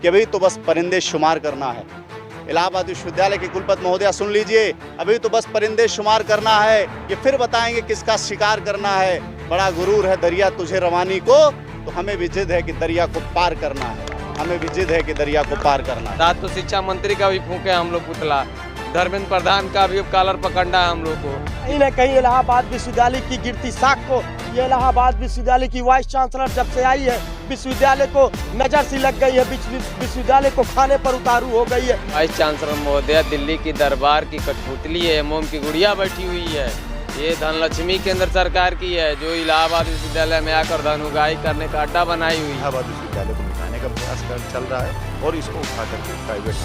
कि अभी तो बस परिंदे शुमार करना है। इलाहाबाद विश्वविद्यालय के कुलपति महोदया सुन लीजिए, अभी तो बस परिंदे शुमार करना है, ये फिर बताएंगे किसका शिकार करना है। बड़ा गुरूर है दरिया तुझे रवानी को, तो हमें भी जिद है कि दरिया को पार करना है, हमें भी जिद है कि दरिया को पार करना है। रात तो शिक्षा मंत्री का भी फूके हम लोग पुतला, धर्मेंद्र प्रधान का भी कॉलर पकड़ना है हम लोग को। कहीं न कहीं इलाहाबाद विश्वविद्यालय की गिरती साख को, ये इलाहाबाद विश्वविद्यालय की वाइस चांसलर जब से आई है, विश्वविद्यालय को नजर सी लग गई है, विश्वविद्यालय को खाने पर उतारू हो गई है। वाइस चांसलर महोदया दिल्ली की दरबार की कठपुतली है, मोम की गुड़िया बैठी हुई है। ये धनलक्ष्मी केंद्र सरकार की है, जो इलाहाबाद विश्वविद्यालय में आकर धन उगाही करने का अड्डा बनाई हुई है। इलाहाबाद विश्वविद्यालय को मिटाने का प्रयास चल रहा है और इसको उठा करके प्राइवेट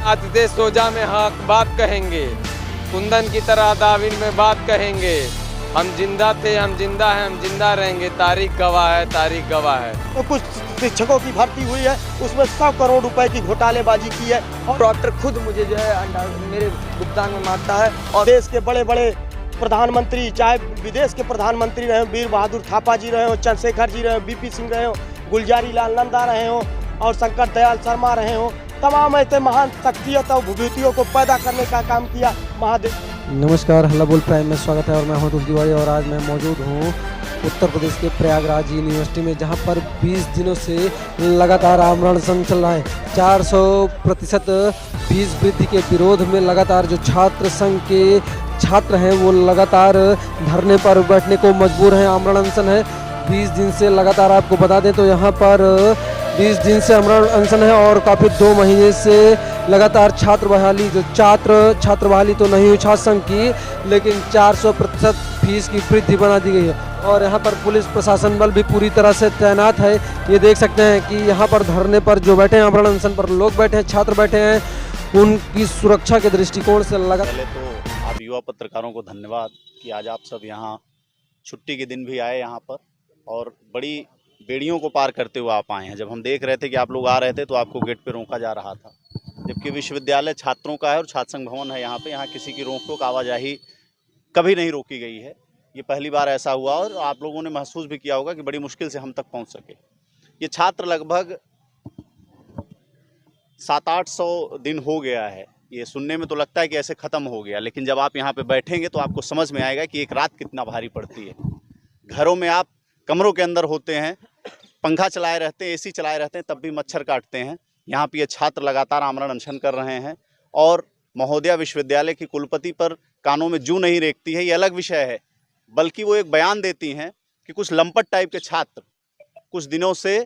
आतिदेश सोजा में हक बात कहेंगे, कुंदन की तरह दाविन में बात कहेंगे। हम जिंदा थे, हम जिंदा हैं, हम जिंदा रहेंगे, तारीख गवाह है, तारीख गवाह है। तो कुछ शिक्षकों की भर्ती हुई है, उसमें 100 करोड़ रुपए की घोटालेबाजी की है और डॉक्टर खुद मुझे जो है मेरे भुगतान में मारता है। और देश के बड़े बड़े प्रधानमंत्री, चाहे विदेश के प्रधानमंत्री रहे, वीर बहादुर थापा जी रहे हो, चंद्रशेखर जी रहे हो, बीपी सिंह रहे हो, गुलजारी लाल नंदा रहे हो और शंकर दयाल शर्मा रहे हो, तमाम ऐसे महान शख्सियत और विभूतियों को पैदा करने का काम किया महादेव। नमस्कार, हल्ला बोल प्राइम में स्वागत है और मैं हूं तुलसी तिवारी और आज मैं मौजूद हूं उत्तर प्रदेश के प्रयागराज यूनिवर्सिटी में, जहां पर 20 दिनों से लगातार आमरण अनशन चल रहा है। 400% फीस वृद्धि के विरोध में लगातार जो छात्र संघ के छात्र हैं वो लगातार धरने पर बैठने को मजबूर हैं, आमरण अनशन है 20 दिन से लगातार। आपको बता दें तो यहाँ पर 20 दिन से आमरण अनशन है और काफ़ी 2 महीने से लगातार छात्र बहाली तो नहीं हुई छात्र संघ की, लेकिन 400% फीस की वृद्धि बना दी गई है। और यहाँ पर पुलिस प्रशासन बल भी पूरी तरह से तैनात है। ये देख सकते हैं कि यहाँ पर धरने पर जो बैठे हैं, आमरण अनशन पर लोग बैठे हैं, छात्र बैठे हैं, उनकी सुरक्षा के दृष्टिकोण से पहले तो आप युवा पत्रकारों को धन्यवाद कि आज आप सब यहाँ छुट्टी के दिन भी आए यहाँ पर और बड़ी बेड़ियों को पार करते हुए आप आए हैं। जब हम देख रहे थे कि आप लोग आ रहे थे तो आपको गेट पे रोका जा रहा था, जबकि विश्वविद्यालय छात्रों का है और छात्र संघ भवन है यहाँ पे। यहाँ किसी की रोक टोक आवाजाही कभी नहीं रोकी गई है। ये पहली बार ऐसा हुआ और आप लोगों ने महसूस भी किया होगा कि बड़ी मुश्किल से हम तक पहुँच सके। ये छात्र लगभग 700-800 दिन हो गया है। ये सुनने में तो लगता है कि ऐसे ख़त्म हो गया, लेकिन जब आप यहाँ पे बैठेंगे तो आपको समझ में आएगा कि एक रात कितना भारी पड़ती है। घरों में आप कमरों के अंदर होते हैं, पंखा चलाए रहते हैं, एसी चलाए रहते हैं, तब भी मच्छर काटते हैं। यहाँ पे ये छात्र लगातार आमरण अनशन कर रहे हैं और महोदया विश्वविद्यालय की कुलपति पर कानों में जूं नहीं रेंगती है, ये अलग विषय है, बल्कि वो एक बयान देती हैं कि कुछ लंपट टाइप के छात्र कुछ दिनों से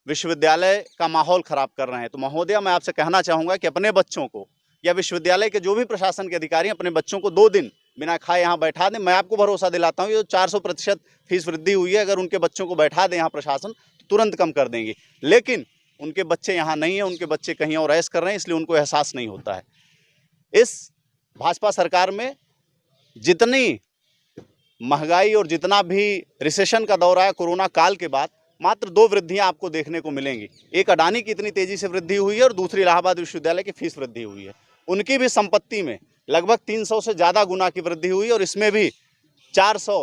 विश्वविद्यालय का माहौल ख़राब कर रहे हैं। तो महोदया, मैं आपसे कहना चाहूँगा कि अपने बच्चों को या विश्वविद्यालय के जो भी प्रशासन के अधिकारी हैं, अपने बच्चों को 2 दिन बिना खाए यहाँ बैठा दें। मैं आपको भरोसा दिलाता हूँ, ये 400% फीस वृद्धि हुई है, अगर उनके बच्चों को बैठा दें यहाँ प्रशासन तो तुरंत कम कर देंगे। लेकिन उनके बच्चे यहाँ नहीं हैं, उनके बच्चे कहीं और ऐश कर रहे हैं, इसलिए उनको एहसास नहीं होता है। इस भाजपा सरकार में जितनी महंगाई और जितना भी रिसेशन का दौर आया कोरोना काल के बाद, मात्र 2 वृद्धियाँ आपको देखने को मिलेंगी। एक अडानी की इतनी तेज़ी से वृद्धि हुई है और दूसरी इलाहाबाद विश्वविद्यालय की फीस वृद्धि हुई है। उनकी भी संपत्ति में लगभग 300 से ज़्यादा गुना की वृद्धि हुई और इसमें भी 400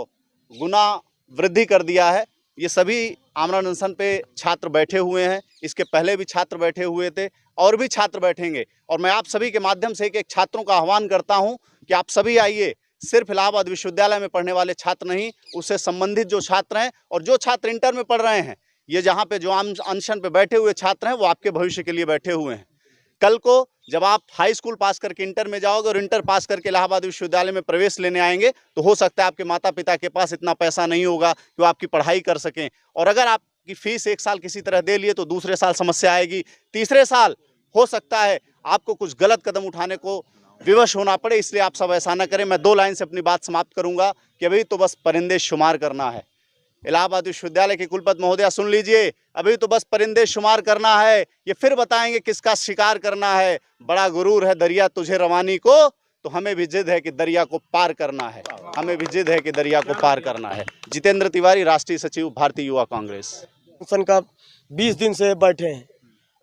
गुना वृद्धि कर दिया है। ये सभी आमरण अनशन पे छात्र बैठे हुए हैं, इसके पहले भी छात्र बैठे हुए थे और भी छात्र बैठेंगे। और मैं आप सभी के माध्यम से एक छात्रों का आह्वान करता हूं कि आप सभी आइए। सिर्फ इलाहाबाद विश्वविद्यालय में पढ़ने वाले छात्र नहीं, उससे संबंधित जो छात्र हैं और जो छात्र इंटर में पढ़ रहे हैं, ये जहाँ पे जो अनशन पे बैठे हुए छात्र हैं वो आपके भविष्य के लिए बैठे हुए हैं। कल को जब आप हाई स्कूल पास करके इंटर में जाओगे और इंटर पास करके इलाहाबाद विश्वविद्यालय में प्रवेश लेने आएंगे तो हो सकता है आपके माता पिता के पास इतना पैसा नहीं होगा कि वो आपकी पढ़ाई कर सकें। और अगर आपकी फीस 1 साल किसी तरह दे लिए तो दूसरे साल समस्या आएगी, तीसरे साल हो सकता है आपको कुछ गलत कदम उठाने को विवश होना पड़े। इसलिए आप सब ऐसा ना करें। मैं 2 लाइन से अपनी बात समाप्त करूंगा कि अभी तो बस परिंदे शुमार करना है। इलाहाबाद विश्वविद्यालय के कुलपति महोदया सुन लीजिए, अभी तो बस परिंदे शुमार करना है, ये फिर बताएंगे किसका शिकार करना है। बड़ा गुरूर है दरिया तुझे रवानी को, तो हमें भी जिद है कि दरिया को पार करना है, हमें भी जिद है कि दरिया को पार करना है। जितेंद्र तिवारी, राष्ट्रीय सचिव, भारतीय युवा कांग्रेस। अनशन का 20 दिन से बैठे हैं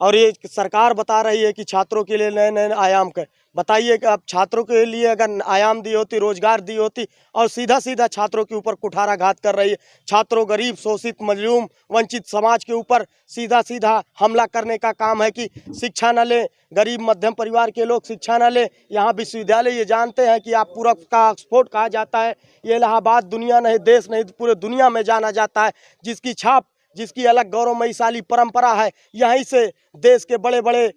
और ये सरकार बता रही है कि छात्रों के लिए नए नए आयाम के। बताइए कि अब छात्रों के लिए अगर आयाम दी होती, रोजगार दी होती, और सीधा सीधा छात्रों के ऊपर कुठाराघात कर रही है। छात्रों, गरीब, शोषित, मजलूम, वंचित समाज के ऊपर सीधा सीधा हमला करने का काम है कि शिक्षा न ले, गरीब मध्यम परिवार के लोग शिक्षा न ले। यहाँ विश्वविद्यालय ये जानते हैं कि आप पूरब का ऑक्सफोर्ड कहा जाता है। ये इलाहाबाद दुनिया नहीं, देश नहीं, पूरे दुनिया में जाना जाता है, जिसकी छाप, जिसकी अलग गौरवमयशाली परंपरा है। यहीं से देश के बड़े बड़े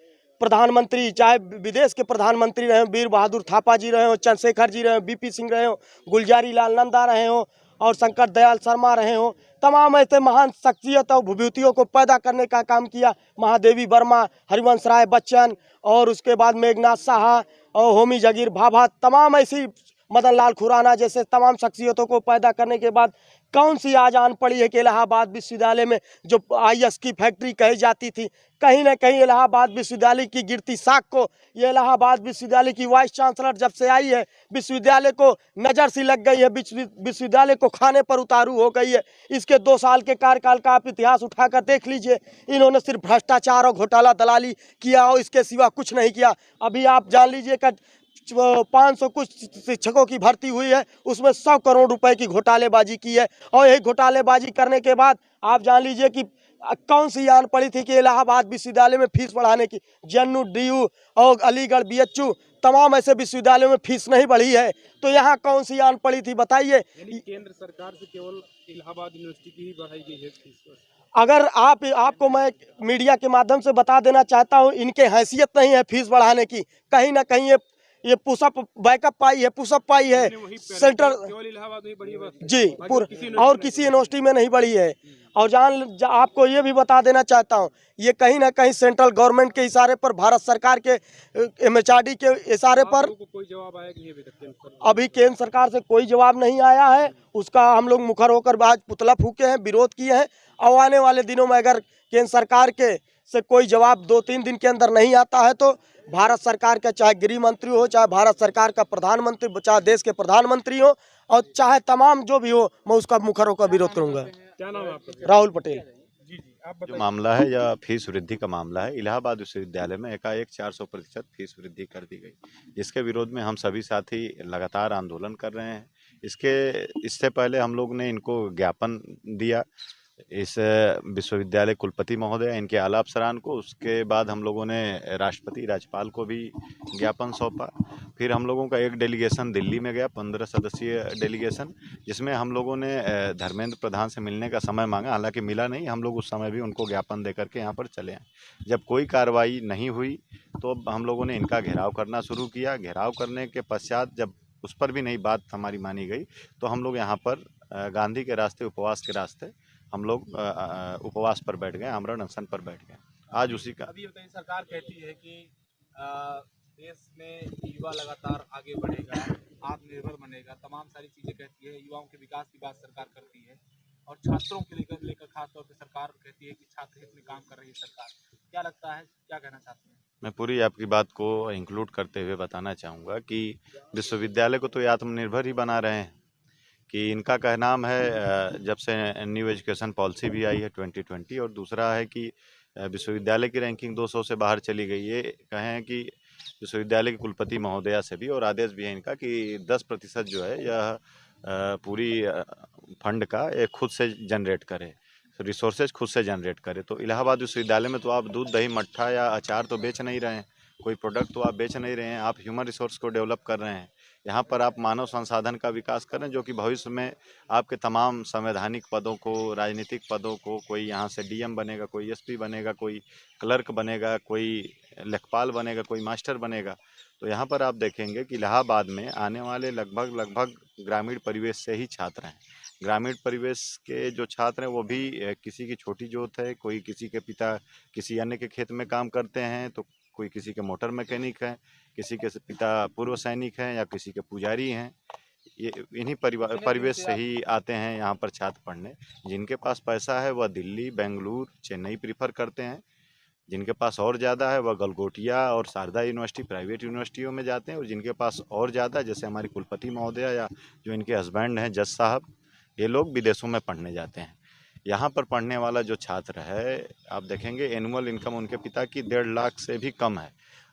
प्रधानमंत्री, चाहे विदेश के प्रधानमंत्री रहे, वीर बहादुर थापा जी रहे हो, चंद्रशेखर जी रहे हो, बीपी सिंह रहे हो, गुलजारी लाल नंदा रहे हो, और शंकर दयाल शर्मा रहे हो, तमाम ऐसे महान शख्सियत और विभूतियों को पैदा करने का काम किया। महादेवी वर्मा, हरिवंश राय बच्चन, और उसके बाद मेघनाथ साहा और होमी जगीर भाभा, तमाम ऐसी, मदन लाल खुराना जैसे तमाम शख्सियतों को पैदा करने के बाद कौन सी आज आन पड़ी है कि इलाहाबाद विश्वविद्यालय में जो IS की फैक्ट्री कही जाती थी, कहीं ना कहीं इलाहाबाद विश्वविद्यालय की गिरती साख को, ये इलाहाबाद विश्वविद्यालय की वाइस चांसलर जब से आई है, विश्वविद्यालय को नज़र सी लग गई है, विश्वविद्यालय को खाने पर उतारू हो गई है। इसके 2 साल के कार्यकाल का आप इतिहास उठाकर देख लीजिए। इन्होंने सिर्फ भ्रष्टाचार और घोटाला दलाली किया और इसके सिवा कुछ नहीं किया। अभी आप जान लीजिए कि 500 कुछ शिक्षकों की भर्ती हुई है, उसमें 100 करोड़ रुपए की घोटालेबाजी की है। और यही घोटालेबाजी करने के बाद आप जान लीजिए कि कौन सी आन पड़ी थी कि इलाहाबाद विश्वविद्यालय में फीस बढ़ाने की। JNU, DU और अलीगढ़ BHU, तमाम ऐसे विश्वविद्यालयों में फीस नहीं बढ़ी है, तो यहाँ कौन सी आन पड़ी थी बताइए। केंद्र सरकार से केवल इलाहाबाद यूनिवर्सिटी की ही बढ़ाई गई है फीस। अगर आपको मैं मीडिया के माध्यम से बता देना चाहता हूँ, इनके हैसियत नहीं है फीस बढ़ाने की। कहीं ना कहीं ये पुशअप बैकअप पाई है, पुशअप पाई है सेंट्रल, केवल इलाहाबाद में बढ़ी बस जी, और किसी यूनिवर्सिटी में नहीं बढ़ी है। और आपको ये भी बता देना चाहता हूँ, ये कहीं ना कहीं सेंट्रल गवर्नमेंट के इशारे पर, भारत सरकार के MHRD के इशारे पर। कोई जवाब आया कि नहीं अभी तक? अभी केंद्र सरकार से कोई जवाब नहीं आया है। उसका हम लोग मुखर होकर आज पुतला फूके हैं, विरोध किए हैं। और आने वाले दिनों में अगर केंद्र सरकार के से कोई जवाब 2-3 दिन के अंदर नहीं आता है, तो भारत सरकार का, चाहे गृह मंत्री हो, चाहे भारत सरकार का प्रधानमंत्री, चाहे देश के प्रधानमंत्री हो, और चाहे तमाम जो भी हो, मैं उसका मुखर होकर विरोध करूंगा। क्या नाम है आपका? राहुल पटेल। आप जो मामला है या फीस वृद्धि का मामला है, इलाहाबाद विश्वविद्यालय में एकाएक 400% फीस वृद्धि कर दी गई, जिसके विरोध में हम सभी साथी लगातार आंदोलन कर रहे हैं। इससे पहले हम लोग ने इनको ज्ञापन दिया, इस विश्वविद्यालय कुलपति महोदय, इनके आला अफसरान को। उसके बाद हम लोगों ने राष्ट्रपति, राज्यपाल को भी ज्ञापन सौंपा। फिर हम लोगों का एक डेलीगेशन दिल्ली में गया, 15 सदस्यीय डेलीगेशन, जिसमें हम लोगों ने धर्मेंद्र प्रधान से मिलने का समय मांगा। हालांकि मिला नहीं, हम लोग उस समय भी उनको ज्ञापन दे करके यहाँ पर चले आए। जब कोई कार्रवाई नहीं हुई तो हम लोगों ने इनका घेराव करना शुरू किया। घेराव करने के पश्चात जब उस पर भी नहीं बात हमारी मानी गई, तो हम लोग यहाँ पर गांधी के रास्ते, उपवास के रास्ते हम लोग उपवास पर बैठ गए, आमरण अनशन पर बैठ गए। आज उसी का अभी बताइए, सरकार कहती है कि देश में युवा लगातार आगे बढ़ेगा, आत्मनिर्भर बनेगा, तमाम सारी चीज़ें कहती है, युवाओं के विकास की बात सरकार करती है, और छात्रों के लेकर खासतौर पर सरकार कहती है कि छात्र हित में काम कर रही है सरकार। क्या लगता है, क्या कहना चाहते हैं? मैं पूरी आपकी बात को इंक्लूड करते हुए बताना चाहूँगा कि विश्वविद्यालय को तो ये आत्मनिर्भर ही बना रहे हैं। कि इनका कहनाम है, जब से न्यू एजुकेशन पॉलिसी भी आई है 2020, और दूसरा है कि विश्वविद्यालय की रैंकिंग 200 से बाहर चली गई। ये कहें कि विश्वविद्यालय के कुलपति महोदया से भी, और आदेश भी है इनका, कि 10% जो है यह पूरी फंड का ये खुद से जनरेट करे, रिसोर्सेज खुद से जनरेट करे। तो इलाहाबाद विश्वविद्यालय में तो आप दूध, दही, मट्ठा या अचार तो बेच नहीं रहे हैं, कोई प्रोडक्ट तो आप बेच नहीं रहे हैं, आप ह्यूमन रिसोर्स को डेवलप कर रहे हैं। यहाँ पर आप मानव संसाधन का विकास करें, जो कि भविष्य में आपके तमाम संवैधानिक पदों को, राजनीतिक पदों को, कोई यहाँ से DM बनेगा, कोई SP बनेगा, कोई क्लर्क बनेगा, कोई लेखपाल बनेगा, कोई मास्टर बनेगा। तो यहाँ पर आप देखेंगे कि इलाहाबाद में आने वाले लगभग ग्रामीण परिवेश से ही छात्र हैं। ग्रामीण परिवेश के जो छात्र हैं वो भी किसी की छोटी जोत है, कोई किसी के पिता किसी अन्य के खेत में काम करते हैं, तो कोई किसी के मोटर मैकेनिक हैं, किसी के पिता पूर्व सैनिक हैं, या किसी के पुजारी हैं। ये इन्हीं परिवेश से ही आते हैं यहाँ पर छात्र पढ़ने। जिनके पास पैसा है वह दिल्ली, बेंगलुरु, चेन्नई प्रीफर करते हैं। जिनके पास और ज़्यादा है वह गलगोटिया और शारदा यूनिवर्सिटी, प्राइवेट यूनिवर्सिटियों में जाते हैं। और जिनके पास और ज़्यादा, जैसे हमारी कुलपति महोदया या जो इनके हस्बैंड हैं जज साहब, ये लोग विदेशों में पढ़ने जाते हैं। यहाँ पर पढ़ने वाला जो छात्र है, आप देखेंगे एनुअल इनकम उनके पिता की 1.5 लाख से भी कम है।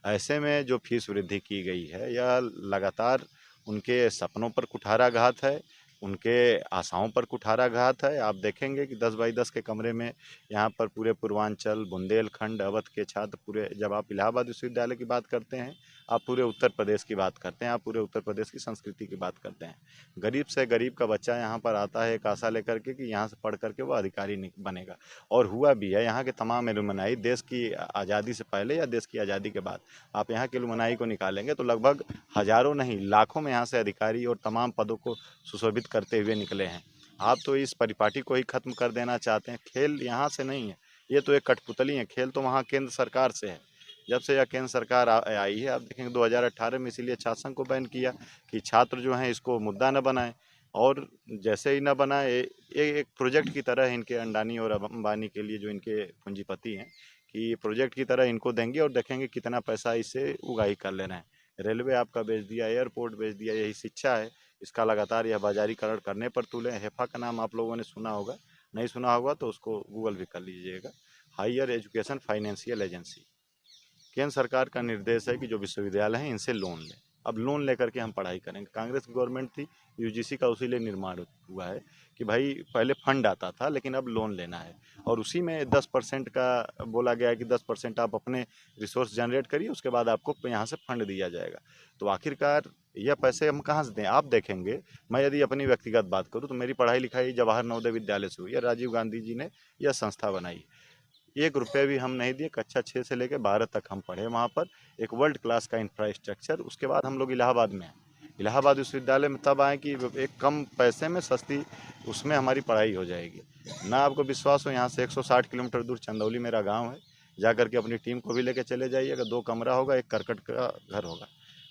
ऐसे में जो फीस वृद्धि की गई है यह लगातार उनके सपनों पर कुठाराघात है, उनके आशाओं पर कुठाराघात है। आप देखेंगे कि 10 बाई 10 के कमरे में यहाँ पर पूरे पूर्वांचल, बुंदेलखंड, अवध के छात्र पूरे, जब आप इलाहाबाद विश्वविद्यालय की बात करते हैं, आप पूरे उत्तर प्रदेश की बात करते हैं, आप पूरे उत्तर प्रदेश की संस्कृति की बात करते हैं। गरीब से गरीब का बच्चा यहाँ पर आता है एक आशा लेकर के कि यहाँ से पढ़ करके वो अधिकारी बनेगा, और हुआ भी है। यहाँ के तमाम एलुमनाई देश की आज़ादी से पहले या देश की आज़ादी के बाद आप यहाँ के एलुमनाई को निकालेंगे तो लगभग हज़ारों नहीं लाखों में यहाँ से अधिकारी और तमाम पदों को सुशोभित करते हुए निकले हैं। आप तो इस परिपाटी को ही खत्म कर देना चाहते हैं। खेल यहाँ से नहीं है, ये तो एक कठपुतली है। खेल तो वहाँ केंद्र सरकार से है। जब से यह केंद्र सरकार आई है, आप देखेंगे 2018 में इसीलिए छात्र संघ को बैन किया कि छात्र जो हैं इसको मुद्दा न बनाएं, और जैसे ही न बनाए एक प्रोजेक्ट की तरह इनके अंडानी और अंबानी के लिए जो इनके पूंजीपति हैं कि प्रोजेक्ट की तरह इनको देंगे और देखेंगे कितना पैसा इससे उगाही कर ले रहे हैं। रेलवे आपका बेच दिया, एयरपोर्ट बेच दिया, यही शिक्षा है। इसका लगातार यह बाजारीकरण करने पर तुले। हेफा का नाम आप लोगों ने सुना होगा, नहीं सुना होगा तो उसको गूगल भी कर लीजिएगा। हायर एजुकेशन फाइनेंशियल एजेंसी, केंद्र सरकार का निर्देश है कि जो विश्वविद्यालय हैं इनसे लोन लें। अब लोन लेकर के हम पढ़ाई करेंगे। कांग्रेस की गवर्नमेंट थी, यूजीसी का उसी लिए निर्माण हुआ है कि भाई पहले फंड आता था लेकिन अब लोन लेना है, और उसी में 10% का बोला गया है कि 10% आप अपने रिसोर्स जनरेट करिए, उसके बाद आपको यहाँ से फंड दिया जाएगा। तो आखिरकार यह पैसे हम कहाँ से दें? आप देखेंगे, मैं यदि अपनी व्यक्तिगत बात करूँ तो मेरी पढ़ाई लिखाई जवाहर नवोदय विद्यालय से हुई है। राजीव गांधी जी ने यह संस्था बनाई। 1 रुपये भी हम नहीं दिए। कक्षा 6 से लेकर 12 तक हम पढ़े वहाँ पर। एक वर्ल्ड क्लास का इंफ्रास्ट्रक्चर। उसके बाद हम लोग इलाहाबाद में आए। इलाहाबाद विश्वविद्यालय में तब आए कि एक कम पैसे में सस्ती उसमें हमारी पढ़ाई हो जाएगी। ना आपको विश्वास हो, यहाँ से 160 किलोमीटर दूर चंदौली मेरा गाँव है। जा करके अपनी टीम को भी लेकर चले जाइएगा। 2 कमरा होगा, 1 करकट का घर होगा।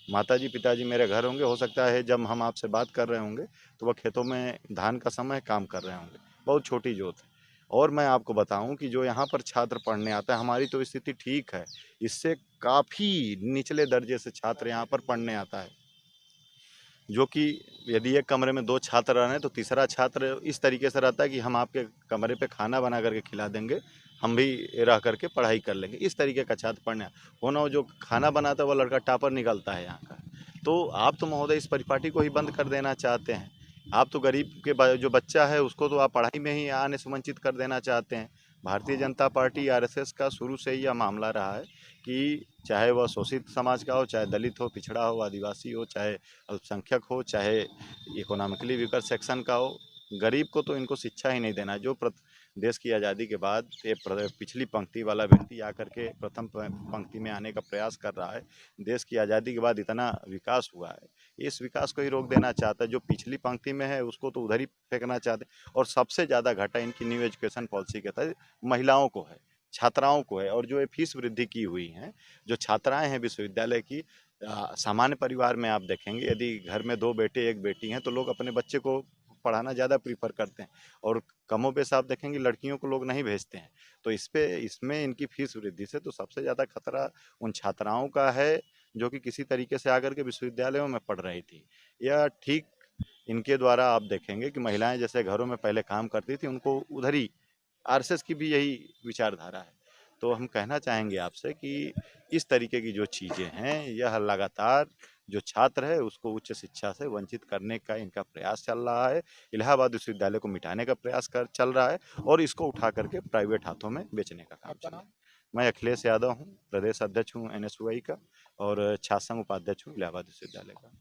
माताजी पिताजी मेरे घर होंगे। हो सकता है जब हम आपसे बात कर रहे होंगे तो वह खेतों में धान का समय काम कर रहे होंगे। बहुत छोटी जोत है। और मैं आपको बताऊं कि जो यहाँ पर छात्र पढ़ने आता है, हमारी तो स्थिति ठीक है, इससे काफ़ी निचले दर्जे से छात्र यहाँ पर पढ़ने आता है, जो कि यदि एक कमरे में 2 छात्र रह रहे हैं तो तीसरा छात्र इस तरीके से रहता है कि हम आपके कमरे पे खाना बना करके खिला देंगे, हम भी रह करके पढ़ाई कर लेंगे। इस तरीके का छात्र पढ़ने होना, जो खाना बनाता है वो लड़का टॉपर निकलता है यहाँ का। तो आप तो महोदय इस परिपाटी को ही बंद कर देना चाहते हैं। आप तो गरीब के जो बच्चा है उसको तो आप पढ़ाई में ही आने से वंचित कर देना चाहते हैं। भारतीय जनता पार्टी आरएसएस का शुरू से ही यह मामला रहा है कि चाहे वह शोषित समाज का हो, चाहे दलित हो, पिछड़ा हो, आदिवासी हो, चाहे अल्पसंख्यक हो, चाहे इकोनॉमिकली वीकर सेक्शन का हो, गरीब को तो इनको शिक्षा ही नहीं देना। जो देश की आज़ादी के बाद ये पिछली पंक्ति वाला व्यक्ति आकर के प्रथम पंक्ति में आने का प्रयास कर रहा है। देश की आज़ादी के बाद इतना विकास हुआ है, इस विकास को ही रोक देना चाहता है। जो पिछली पंक्ति में है उसको तो उधर ही फेंकना चाहते हैं। और सबसे ज़्यादा घाटा इनकी न्यू एजुकेशन पॉलिसी के तहत महिलाओं को है, छात्राओं को है। और जो ये फीस वृद्धि की हुई है, जो छात्राएँ हैं विश्वविद्यालय की, सामान्य परिवार में आप देखेंगे यदि घर में 2 बेटे 1 बेटी हैं तो लोग अपने बच्चे को पढ़ाना ज़्यादा प्रीफर करते हैं, और कमोबेश आप देखेंगे लड़कियों को लोग नहीं भेजते हैं। तो इसमें इनकी फीस वृद्धि से तो सबसे ज़्यादा खतरा उन छात्राओं का है जो कि किसी तरीके से आकर के विश्वविद्यालयों में पढ़ रही थी। यह ठीक इनके द्वारा आप देखेंगे कि महिलाएं जैसे घरों में पहले काम करती थी, उनको उधर ही आरएसएस की भी यही विचारधारा है। तो हम कहना चाहेंगे आपसे कि इस तरीके की जो चीज़ें हैं, यह लगातार जो छात्र है उसको उच्च शिक्षा से वंचित करने का इनका प्रयास चल रहा है। इलाहाबाद विश्वविद्यालय को मिटाने का प्रयास चल रहा है, और इसको उठा करके प्राइवेट हाथों में बेचने का काम चल रहा है। मैं अखिलेश यादव हूँ, प्रदेश अध्यक्ष हूँ एनएसयूआई का, और छात्र संघ उपाध्यक्ष हूँ इलाहाबाद विश्वविद्यालय का।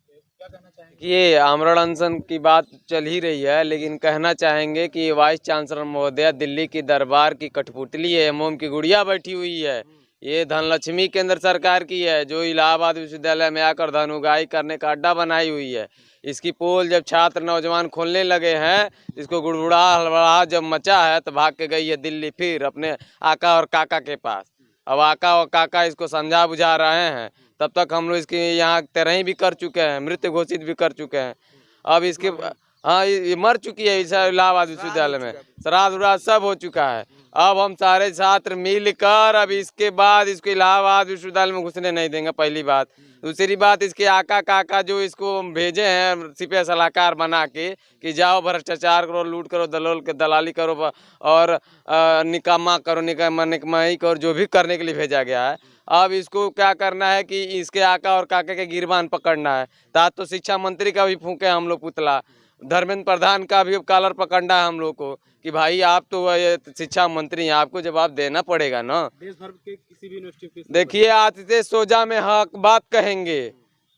ये आमरण अनशन की बात चल ही रही है, लेकिन कहना चाहेंगे कि वाइस चांसलर महोदया दिल्ली की दरबार की कठपुतली है, मोम की गुड़िया बैठी हुई है। ये धनलक्ष्मी केंद्र सरकार की है, जो इलाहाबाद विश्वविद्यालय में आकर धन उगाही करने का अड्डा बनाई हुई है। इसकी पोल जब छात्र नौजवान खोलने लगे हैं, इसको गुड़गुड़ा हड़बड़ा जब मचा है तो भाग के गई है दिल्ली, फिर अपने आका और काका के पास। अब आका और काका इसको समझा बुझा रहे हैं, तब तक हम लोग इसकी यहाँ तैरही भी कर चुके हैं, मृत घोषित भी कर चुके हैं। हाँ ये मर चुकी है इलाहाबाद विश्वविद्यालय में, श्राद्ध उराद सब हो चुका है। अब हम सारे छात्र मिलकर अब इसके बाद इसको इलाहाबाद विश्वविद्यालय में घुसने नहीं देंगे, पहली बात। दूसरी बात, इसके आका काका जो इसको भेजे हैं सिपह सलाहकार बना के कि जाओ भ्रष्टाचार करो, लूट करो, दलाली करो और निकामा करो, निकमाई करो, जो भी करने के लिए भेजा गया है। अब इसको क्या करना है कि इसके आका और काका के गिरबान पकड़ना है। तात तो शिक्षा मंत्री का भी फूंके हम लोग पुतला, धर्मेंद्र प्रधान का भी कॉलर पकड़ना है हम लोग को कि भाई आप तो ये शिक्षा मंत्री हैं, आपको जवाब देना पड़ेगा ना। देश भर के किसी भी यूनिवर्सिटी देखिए आतिथ्य सोजा में हक बात कहेंगे,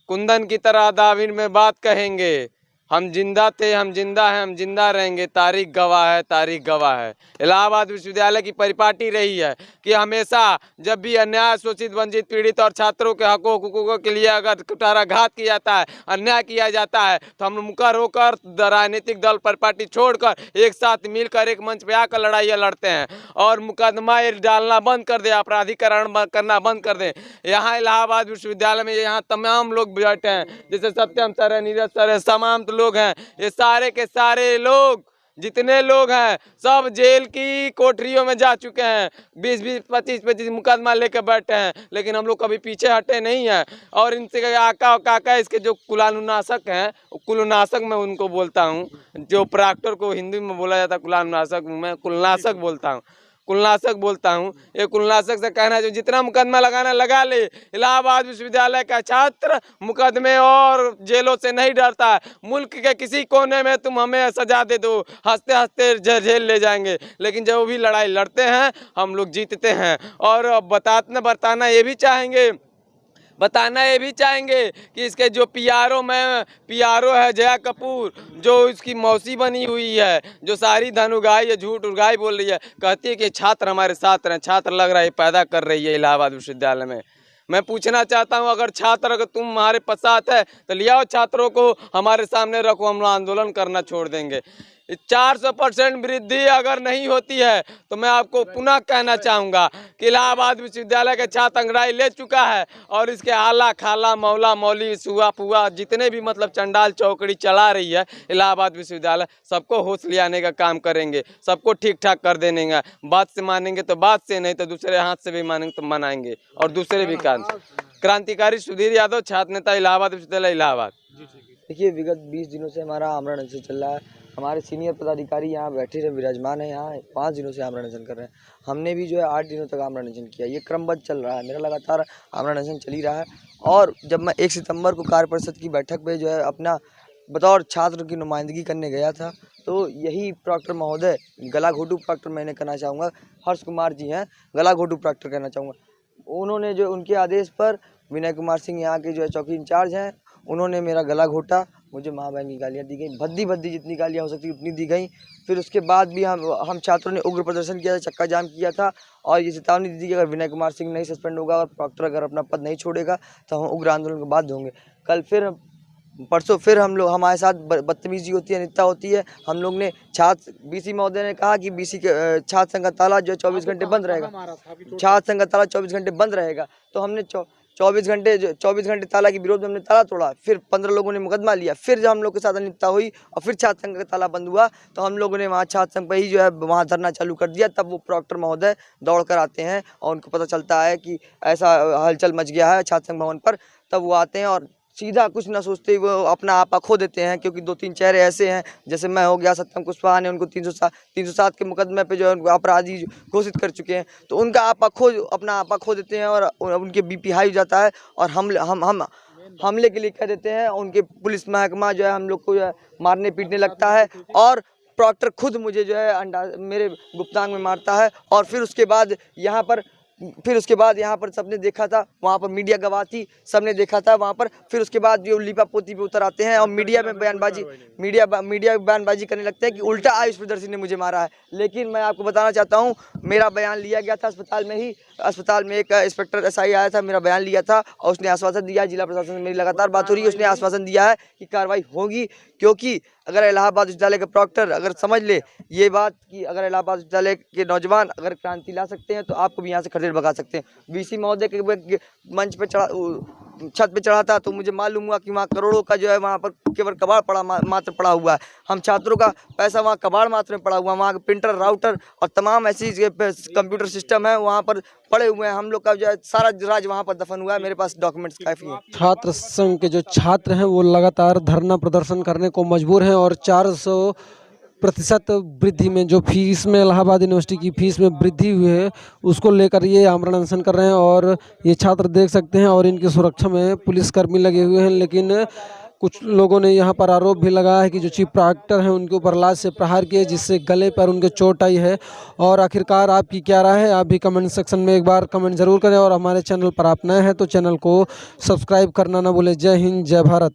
कुंदन की तरह दाविन में बात कहेंगे। हम जिंदा थे, हम जिंदा हैं, हम जिंदा रहेंगे। तारीख गवाह है, तारीख गवाह है। इलाहाबाद विश्वविद्यालय की परिपाटी रही है कि हमेशा जब भी अन्याय, शोषित, वंचित, पीड़ित और छात्रों के हकों के लिए अगर कुठाराघात किया जाता है, अन्याय किया जाता है, तो हम मुकर होकर राजनीतिक दल परिपाटी छोड़कर एक साथ मिलकर एक मंच पे आकर लड़ाइयाँ लड़ते हैं और मुकदमा डालना बंद कर दे, अपराधीकरण करना बंद कर दे। यहाँ इलाहाबाद विश्वविद्यालय में यहाँ तमाम लोग बैठे हैं, जैसे सत्यम सर है, नीरज सर है, तमाम लोग हैं। ये सारे के सारे लोग, जितने लोग हैं, सब जेल की कोठरियों में जा चुके हैं। 20-20, 25-25 मुकदमा लेकर बैठे हैं, लेकिन हम लोग कभी पीछे हटे नहीं हैं। और इनसे आका और काका इसके जो कुलानुनाशक हैं, कुलनाशक मैं उनको बोलता हूँ, जो प्रॉक्टर को हिंदी में बोला जाता है कुलानुनाशक, मैं कुलनाशक बोलता हूँ, कुलनाशक बोलता हूँ। ये कुलनाशक से कहना जो जितना मुकदमा लगाना लगा ले। इलाहाबाद विश्वविद्यालय का छात्र मुकदमे और जेलों से नहीं डरता है। मुल्क के किसी कोने में तुम हमें सजा दे दो, हंसते हंसते जेल ले जाएंगे, लेकिन जब भी लड़ाई लड़ते हैं हम लोग जीतते हैं। और बताना ये भी चाहेंगे कि इसके जो पीआरओ है जया कपूर, जो इसकी मौसी बनी हुई है, जो सारी धन उगाई है, झूठ उगाई बोल रही है, कहती है कि छात्र हमारे साथ रहें। छात्र लग रहा है पैदा कर रही है इलाहाबाद विश्वविद्यालय में। मैं पूछना चाहता हूं, अगर तुम्हारे साथ है तो ले आओ छात्रों को हमारे सामने रखो, हम आंदोलन करना छोड़ देंगे। 400% वृद्धि अगर नहीं होती है तो मैं आपको पुनः कहना चाहूँगा कि इलाहाबाद विश्वविद्यालय के छात्र अंगड़ाई ले चुका है और इसके आला खाला मौला मौली सुआ पुआ जितने भी मतलब चंडाल चौकड़ी चला रही है इलाहाबाद विश्वविद्यालय, सबको होश ले आने का काम करेंगे, सबको ठीक ठाक कर देंगे। बात से मानेंगे तो बात से, नहीं तो दूसरे हाथ से भी मानेंगे तो मनाएंगे और दूसरे भी काम। क्रांतिकारी सुधीर यादव, छात्र नेता, इलाहाबाद विश्वविद्यालय, इलाहाबाद। देखिए विगत 20 दिनों से हमारा आमरण अनशन चल रहा है। हमारे सीनियर पदाधिकारी यहाँ बैठे रहे, विराजमान है, यहाँ 5 दिनों से आमरण अनशन कर रहे हैं। हमने भी जो है 8 दिनों तक आमरण अनशन किया। ये क्रमबद्ध चल रहा है, मेरा लगातार आमरण अनशन चल ही रहा है। और जब मैं 1 सितंबर को कार्य परिषद की बैठक पे जो है अपना बतौर छात्र की नुमाइंदगी करने गया था, तो यही प्रॉक्टर महोदय, गला घोटू प्रॉक्टर मैंने कहना चाहूँगा, हर्ष कुमार जी हैं, गला घोटू प्रॉक्टर कहना चाहूँगा। उन्होंने जो उनके आदेश पर विनय कुमार सिंह यहाँ के जो है चौकी इंचार्ज हैं, उन्होंने मेरा गला घोटा, मुझे माँ बहन की गालियाँ दी गई, भद्दी जितनी गालियाँ हो सकती उतनी दी गई। फिर उसके बाद भी हम छात्रों ने उग्र प्रदर्शन किया था, चक्का जाम किया था और ये चेतावनी दी थी कि अगर विनय कुमार सिंह नहीं सस्पेंड होगा और प्रॉक्टर अगर अपना पद नहीं छोड़ेगा तो हम उग्र आंदोलन के बाध्य होंगे। परसों फिर हमारे साथ बदतमीजी होती है, अनिच्छा होती है। हम लोग ने बीसी महोदय ने कहा कि बीसी के छात्र संघ का ताला जो 24 घंटे बंद रहेगा, छात्र संघ का ताला 24 घंटे बंद रहेगा। तो हमने 24 घंटे ताला के विरोध में हमने ताला तोड़ा। फिर 15 लोगों ने मुकदमा लिया। फिर जब हम लोग के साथ अनिच्छा हुई और फिर छात्र संघ का ताला बंद हुआ तो हम लोगों ने वहाँ छात्र संघ पर ही जो है वहाँ धरना चालू कर दिया। तब वो प्रॉक्टर महोदय दौड़ कर आते हैं और उनको पता चलता है कि ऐसा हलचल मच गया है छात्र संघ भवन पर। तब वो आते हैं और सीधा कुछ ना सोचते ही वो अपना आपा खो देते हैं, क्योंकि 2-3 चेहरे ऐसे हैं, जैसे मैं हो गया, सत्यम कुशवाहा ने उनको 307 के मुकदमे पे जो है अपराधी घोषित कर चुके हैं, तो उनका अपना आपा खो देते हैं और उनके बीपी हाई हो जाता है और हम हमले के लिए कह देते हैं। उनके पुलिस महकमा जो है हम लोग को जो है मारने पीटने लगता है और प्रॉक्टर खुद मुझे जो है मेरे गुप्तांग में मारता है। और फिर उसके बाद यहाँ पर सबने देखा था, वहाँ पर मीडिया गवाह थी, सबने देखा था वहाँ पर। फिर उसके बाद जो लीपा पोती पे उतर आते हैं और मीडिया में बयानबाजी करने लगते हैं कि उल्टा आयुष प्रदर्शी ने मुझे मारा है। लेकिन मैं आपको बताना चाहता हूँ, मेरा बयान लिया गया था अस्पताल में एक इंस्पेक्टर एसआई आया था, मेरा बयान लिया था और उसने आश्वासन दिया, जिला प्रशासन से मेरी लगातार बात हो रही है, उसने आश्वासन दिया है कि कार्रवाई होगी। क्योंकि अगर इलाहाबाद विश्वविद्यालय के प्रॉक्टर अगर समझ ले ये बात कि अगर इलाहाबाद विश्वविद्यालय के नौजवान अगर क्रांति ला सकते हैं तो आपको भी यहाँ से खदेड़ भगा सकते हैं। वीसी महोदय के मंच पर छत पे चढ़ा था तो मुझे मालूम हुआ कि वहाँ करोड़ों का जो है वहाँ पर केवल कबाड़ पड़ा मात्र पड़ा हुआ है। हम छात्रों का पैसा वहाँ कबाड़ मात्र में पड़ा हुआ है। वहाँ के प्रिंटर, राउटर और तमाम ऐसी कंप्यूटर सिस्टम है वहाँ पर पड़े हुए हैं। हम लोग का जो है सारा राज वहाँ पर दफन हुआ है। मेरे पास डॉक्यूमेंट्स काफ़ी हैं। छात्र संघ के जो छात्र हैं वो लगातार धरना प्रदर्शन करने को मजबूर हैं और 400% वृद्धि में जो फीस में इलाहाबाद यूनिवर्सिटी की फीस में वृद्धि हुई है उसको लेकर ये आमरण अनशन कर रहे हैं। और ये छात्र देख सकते हैं और इनकी सुरक्षा में पुलिसकर्मी लगे हुए हैं। लेकिन कुछ लोगों ने यहाँ पर आरोप भी लगाया है कि जो चीफ प्रोक्टर हैं उनके ऊपर लात से प्रहार किए जिससे गले पर उनके चोट आई है। और आखिरकार आपकी क्या राय है, आप भी कमेंट सेक्शन में एक बार कमेंट ज़रूर करें और हमारे चैनल पर आप नए हैं तो चैनल को सब्सक्राइब करना ना भूलें। जय हिंद, जय भारत।